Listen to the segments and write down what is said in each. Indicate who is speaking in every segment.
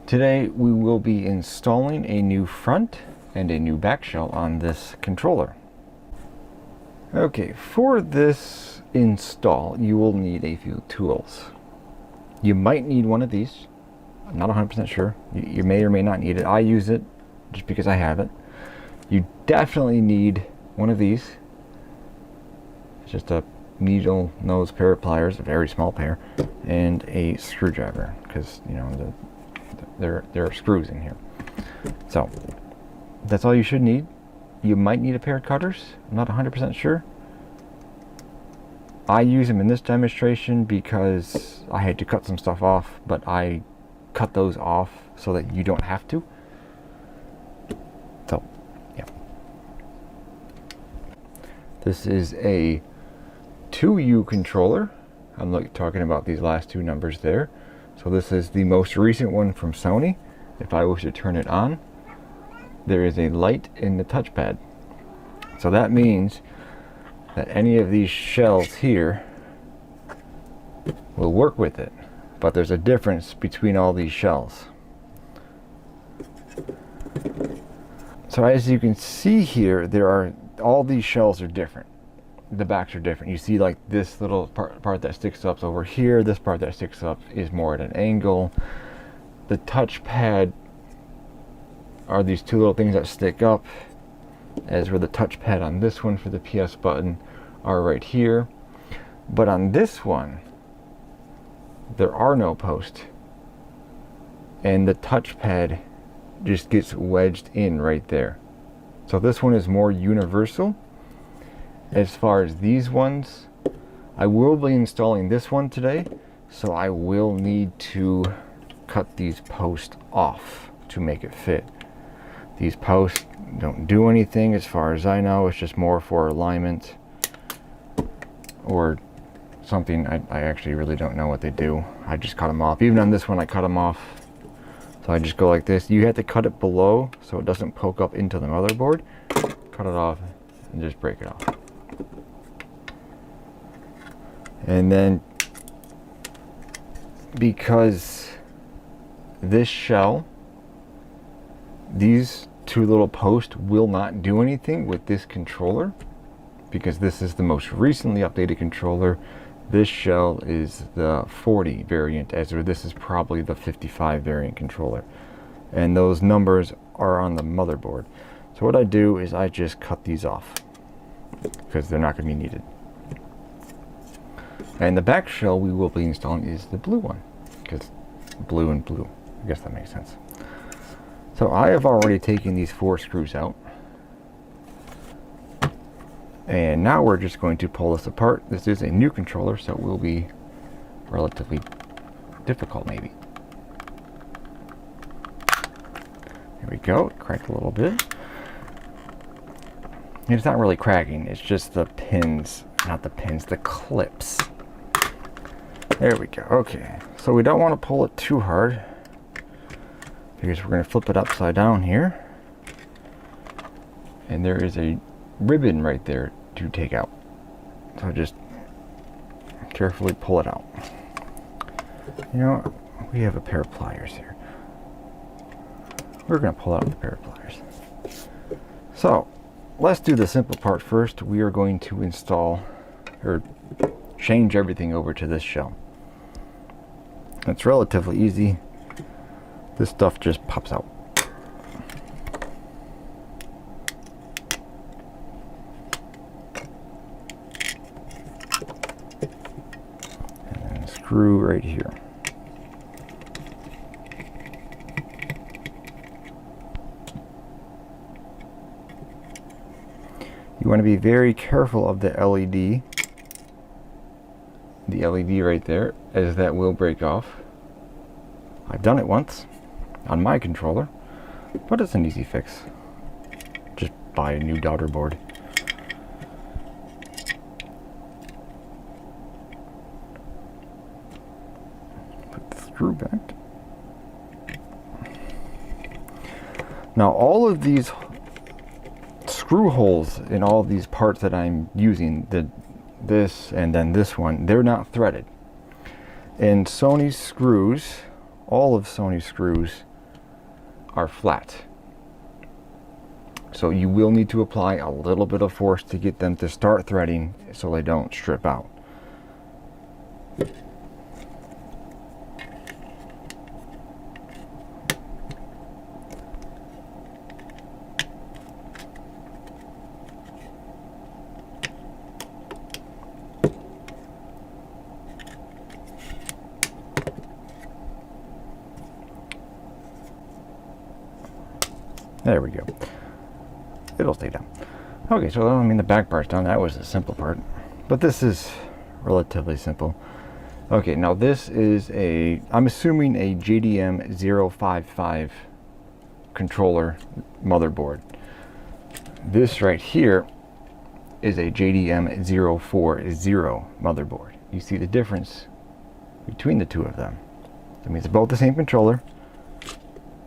Speaker 1: Today we will be installing a new front and a new back shell on this controller. Okay, for this install you will need a few tools. You might need one of these. I'm not 100% sure. You may or may not need it. I use it just because I have it. You definitely need one of these. It's just a needle nose pair of pliers, a very small pair, and a screwdriver, because you know there are screws in here. So that's all you should need. You might need a pair of cutters. I'm not 100% sure. I use them in this demonstration because I had to cut some stuff off, but I cut those off so that you don't have to. So yeah, this is a 2U controller. I'm talking about these last two numbers there. So this is the most recent one from Sony. If I wish to turn it on, there is a light in the touchpad. So that means that any of these shells here will work with it. But there's a difference between all these shells. So as you can see here, all these shells are different. The backs are different. You see like this little part that sticks up over here. This part that sticks up is more at an angle. The touchpad are these two little things that stick up, as where the touchpad on this one for the PS button are right here. But on this one, there are no posts, and the touchpad just gets wedged in right there. So this one is more universal. As far as these ones, I will be installing this one today, so I will need to cut these posts off to make it fit. These posts don't do anything as far as I know. It's just more for alignment or something. I actually really don't know what they do. I just cut them off. Even on this one I cut them off. So I just go like this. You have to cut it below so it doesn't poke up into the motherboard. Cut it off and just break it off. And then, because this shell, these two little posts will not do anything with this controller, because this is the most recently updated controller. This shell is the 40 variant, as this is probably the 55 variant controller. And those numbers are on the motherboard. So what I do is I just cut these off, because they're not going to be needed. And the back shell we will be installing is the blue one, because blue and blue. I guess that makes sense. So I have already taken these 4 screws out. And now we're just going to pull this apart. This is a new controller, so it will be relatively difficult maybe. There we go, it cracked a little bit. It's not really cracking, it's just the pins, not the pins, the clips. There we go. Okay, so we don't want to pull it too hard, because we're going to flip it upside down here, and there is a ribbon right there to take out. So just carefully pull it out. You know, we have a pair of pliers here. We're going to pull out the pair of pliers. So let's do the simple part first. We are going to install or change everything over to this shell. It's relatively easy. This stuff just pops out. And then a screw right here. You want to be very careful of the LED. The LED right there, as that will break off. I've done it once on my controller, but it's an easy fix. Just buy a new daughter board. Put the screw back. Now all of these screw holes in all of these parts that I'm using, this and then this one, they're not threaded. And Sony screws, all of Sony screws are flat. So you will need to apply a little bit of force to get them to start threading so they don't strip out. There we go. It'll stay down. Okay, so I mean the back part's done. That was the simple part. But this is relatively simple. Okay, now this is I'm assuming a JDM 055 controller motherboard. This right here is a JDM 040 motherboard. You see the difference between the two of them. That means they're both the same controller.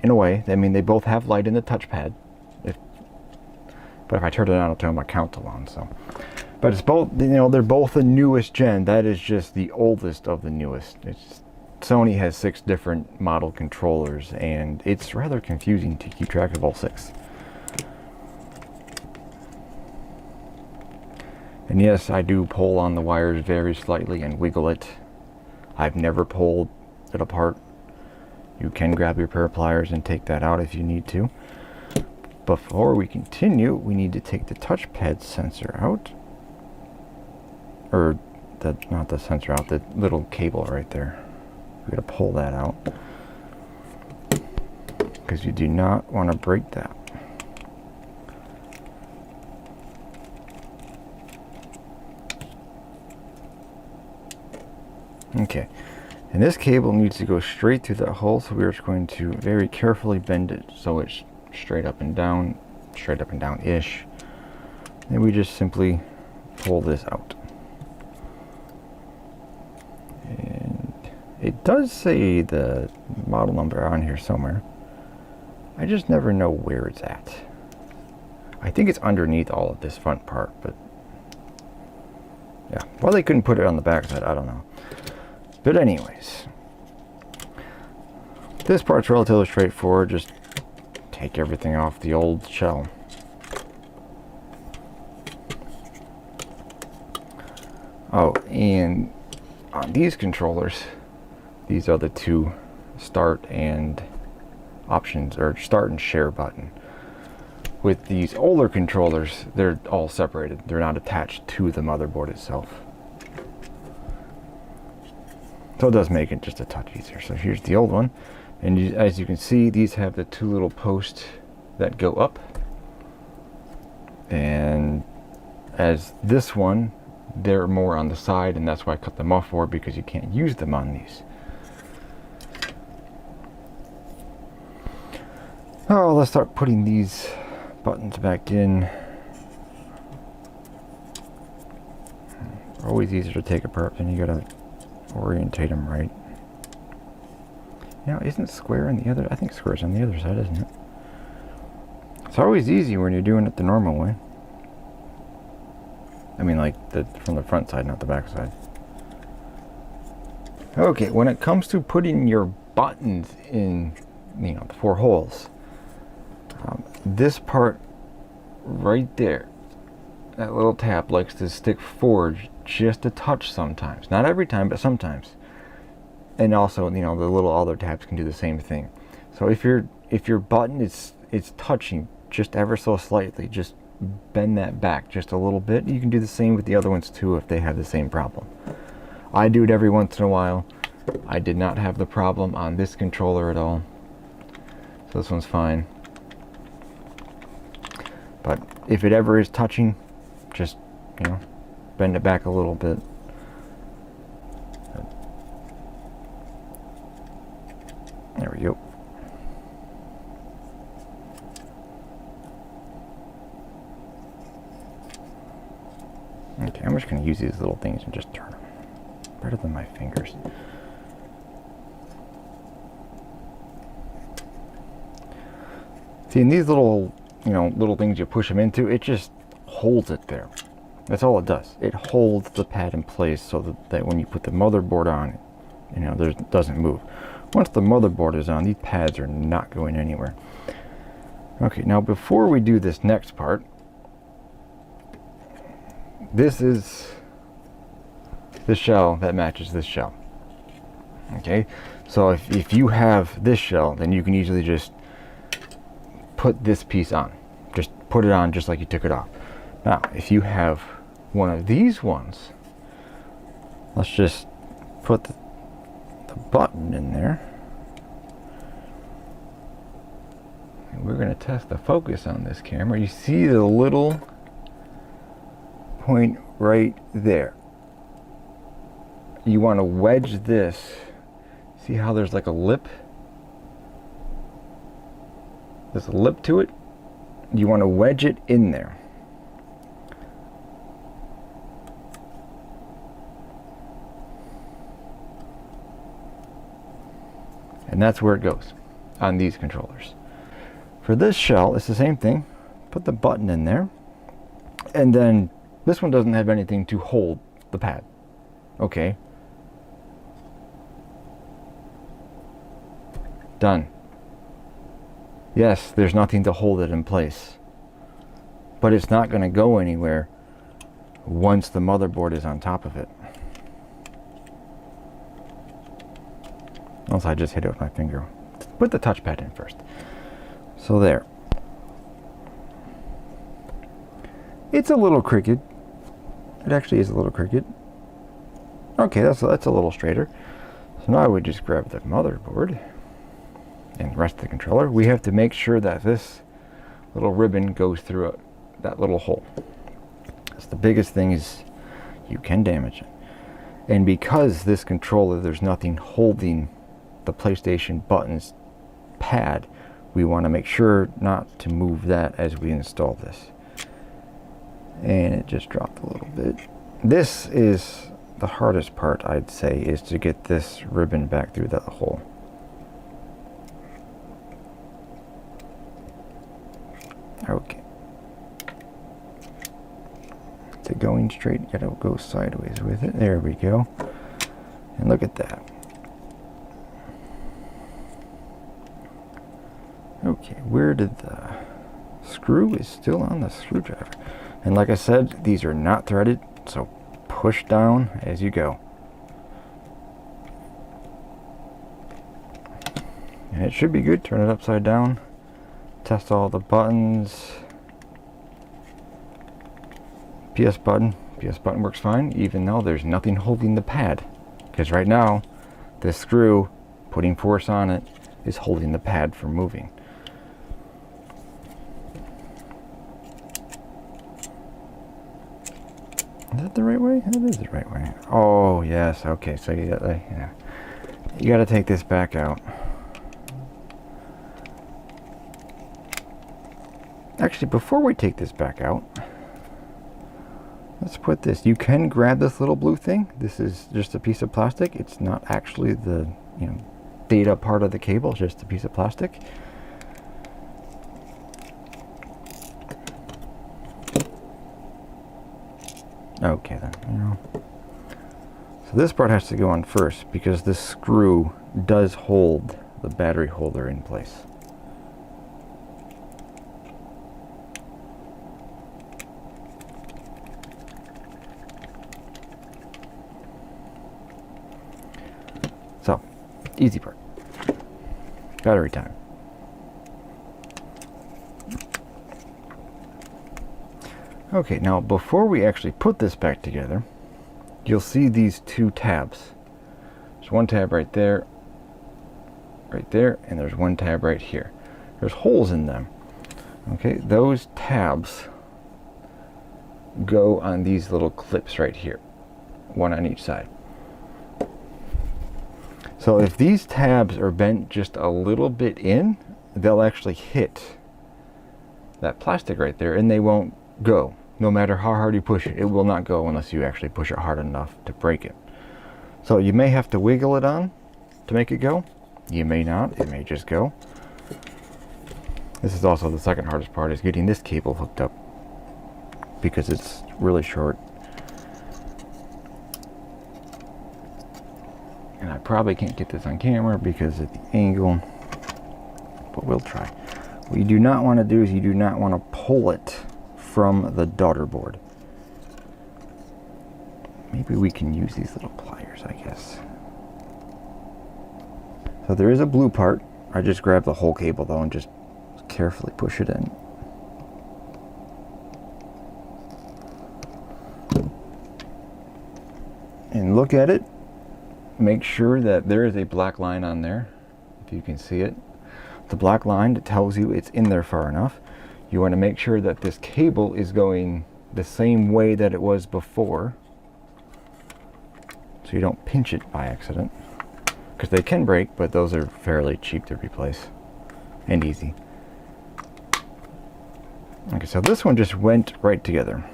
Speaker 1: In a way, I mean they both have light in the touchpad. But if I turn it on, it'll turn my console on. So, but it's both, you know, they're both the newest gen. That is just the oldest of the newest. Sony has 6 different model controllers, and it's rather confusing to keep track of all 6. And yes, I do pull on the wires very slightly and wiggle it. I've never pulled it apart. You can grab your pair of pliers and take that out if you need to. Before we continue, we need to take the touchpad sensor out. Or, not the sensor out, the little cable right there. We're going to pull that out. Because you do not want to break that. Okay. And this cable needs to go straight through that hole, so we're just going to very carefully bend it so it's straight up and down-ish. And we just simply pull this out. And it does say the model number on here somewhere. I just never know where it's at. I think it's underneath all of this front part, but yeah. Well, they couldn't put it on the back side, I don't know. But anyways, this part's relatively straightforward. Just take everything off the old shell. Oh, and on these controllers, these are the 2 start and options, or start and share button. With these older controllers, they're all separated. They're not attached to the motherboard itself. So it does make it just a touch easier. So here's the old one. And as you can see, these have the 2 little posts that go up. And as this one, they're more on the side, and that's why I cut them off for, because you can't use them on these. Oh, let's start putting these buttons back in. Always easier to take apart, and you gotta orientate them right. Now, isn't square on the other? I think square's on the other side, isn't it? It's always easy when you're doing it the normal way. I mean, like from the front side, not the back side. Okay, when it comes to putting your buttons in, you know, the 4 holes, this part right there, that little tab likes to stick forward just a touch sometimes. Not every time, but sometimes. And also, you know, the little other tabs can do the same thing. So if your button is touching just ever so slightly, just bend that back just a little bit. You can do the same with the other ones too if they have the same problem. I do it every once in a while. I did not have the problem on this controller at all. So this one's fine. But if it ever is touching, just, you know, bend it back a little bit. There we go. Okay, I'm just going to use these little things and just turn them. Better than my fingers. See, and these little, you know, little things you push them into, it just holds it there. That's all it does. It holds the pad in place so that when you put the motherboard on, you know, it doesn't move. Once the motherboard is on, these pads are not going anywhere. Okay, now before we do this next part, this is the shell that matches this shell. Okay, so if you have this shell, then you can easily just put this piece on. Just put it on just like you took it off. Now, if you have one of these ones, let's just put the button in there. And we're going to test the focus on this camera. You see the little point right there. You want to wedge this. See how there's like a lip? There's a lip to it. You want to wedge it in there. And that's where it goes on these controllers. For this shell, it's the same thing. Put the button in there. And then this one doesn't have anything to hold the pad. Okay. Done. Yes, there's nothing to hold it in place. But it's not going to go anywhere once the motherboard is on top of it. Unless I just hit it with my finger. Put the touchpad in first. So there. It's a little crooked. It actually is a little crooked. Okay, that's a little straighter. So now I would just grab the motherboard and the rest of the controller. We have to make sure that this little ribbon goes through that little hole. That's the biggest thing, is you can damage it. And because this controller, there's nothing holding the PlayStation buttons pad, we want to make sure not to move that as we install this. And it just dropped a little bit. This is the hardest part, I'd say, is to get this ribbon back through that hole. Okay. Is it going straight? You gotta go sideways with it. There we go. And look at that. Okay, where did the screw is still on the screwdriver? And like I said, these are not threaded, so push down as you go. And it should be good. Turn it upside down. Test all the buttons. PS button works fine, even though there's nothing holding the pad. Because right now, the screw, putting force on it, is holding the pad from moving. Is that the right way? That is the right way. Oh, yes. Okay, so you got to take this back out. Actually, before we take this back out, let's put this. You can grab this little blue thing. This is just a piece of plastic. It's not actually the data part of the cable. It's just a piece of plastic. Okay then. So this part has to go on first because this screw does hold the battery holder in place. So, easy part. Battery time. Okay, now before we actually put this back together, you'll see these two tabs. There's one tab right there, and there's one tab right here. There's holes in them. Okay, those tabs go on these little clips right here, one on each side. So if these tabs are bent just a little bit in, they'll actually hit that plastic right there and they won't go. No matter how hard you push it, it will not go unless you actually push it hard enough to break it. So you may have to wiggle it on to make it go. You may not, it may just go. This is also the second hardest part, is getting this cable hooked up because it's really short. And I probably can't get this on camera because of the angle, but we'll try. What you do not want to do is you do not want to pull it from the daughter board. Maybe we can use these little pliers, I guess. So there is a blue part. I just grabbed the whole cable though and just carefully push it in. And look at it. Make sure that there is a black line on there, if you can see it. The black line that tells you it's in there far enough. You want to make sure that this cable is going the same way that it was before, so you don't pinch it by accident, because they can break, but those are fairly cheap to replace and easy. Okay, so this one just went right together.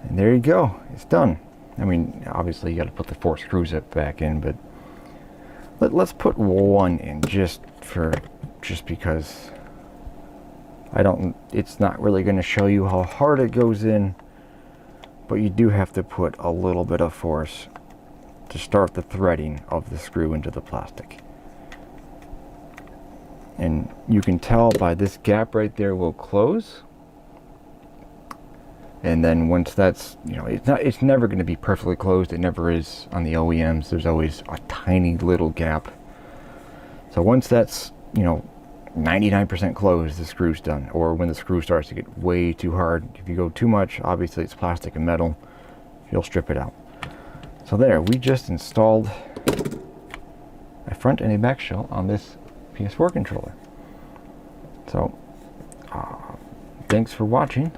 Speaker 1: And there you go, it's done. I mean, obviously you got to put the 4 screws back in, but let's put one in just because it's not really going to show you how hard it goes in, but you do have to put a little bit of force to start the threading of the screw into the plastic. And you can tell by this gap right there will close. And then once that's, it's never going to be perfectly closed. It never is on the OEMs. There's always a tiny little gap. So once that's, 99% closed, the screw's done. Or when the screw starts to get way too hard, if you go too much, obviously it's plastic and metal, you'll strip it out. So there, we just installed a front and a back shell on this PS4 controller. So, thanks for watching.